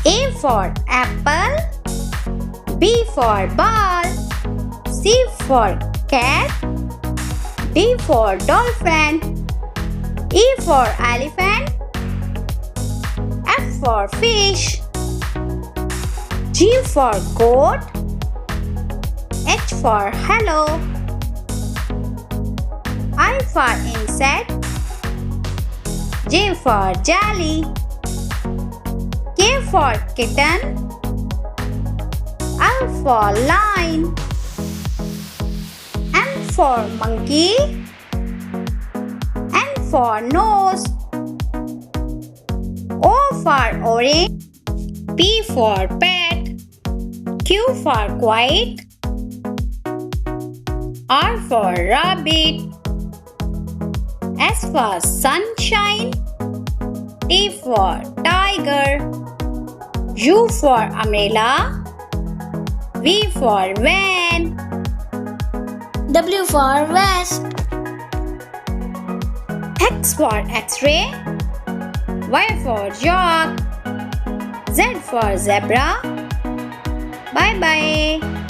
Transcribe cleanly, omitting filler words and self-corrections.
A for apple, B for ball, C for cat, D for dolphin, E for elephant, F for fish, G for goat, H for hello, I for insect, J for jelly, K for kitten, L for lion, M for monkey, N for nose, O for orange, P for pet, Q for quiet, R for rabbit, S for sunshine, T for tiger, U for umbrella, V for van, W for vest. X for X-ray, Y for jog, Z for zebra. Bye bye.